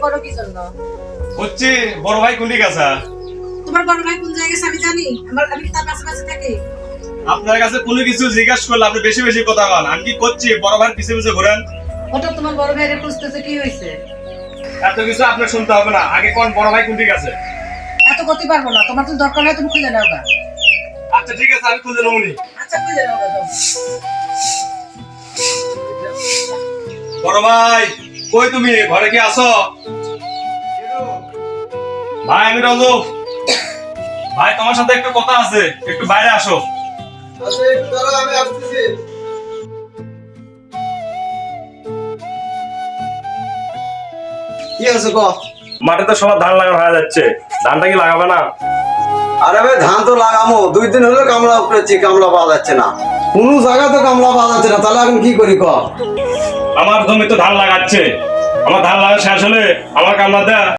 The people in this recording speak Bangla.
করো কি জন্য? হচ্ছে বড় ভাই কোন দিকে আছে? তোমার বড় ভাই কোন জায়গায় আমি জানি? আমি কি তার পাশে থাকি? আপনার কাছে কোনো কিছু জিজ্ঞাসা করলে আপনি বেশি বেশি কথা বলেন। আমি কি করছি? বড় ভাই পিছে পিছে ঘুরেন। হঠাৎ তোমার বড় ভাইরে খুঁজতেছে, কি হয়েছে? এত কিছু আপনার শুনতে হবে না। আগে কোন বড় ভাই কোন দিকে আছে? এত করতে পারবো না, তোমার তো দরকার হয় তুমি খুঁজে নাও গা। আচ্ছা ঠিক আছে, আমি খুঁজে নেবনি। আচ্ছা খুঁজে নাও গা যাও। বড় ভাই কই তুমি? ঘরে কি আছো? ভাই আমি রজব। ভাই তোমার সাথে একটু কথা আছে, একটু বাইরে আসো। আচ্ছা একটু দাঁড়াও, আমি আসতেছি। কি আছে ক? মাঠে তো সবার ধান লাগানো হয়ে যাচ্ছে, ধানটা কি লাগাবে না? আরে ভাই ধান তো লাগামো, 2 দিন হলো কামলা উঠেছি, কামলা পাওয়া যাচ্ছে না। কোনো জায়গা তো কামলা পাওয়া যাচ্ছে না, তাহলে এখন কি করি ক? আমার জমি তো ধান লাগাচ্ছে, আমার ধান লাগা শেষ হলে আমার কামলা দেয়া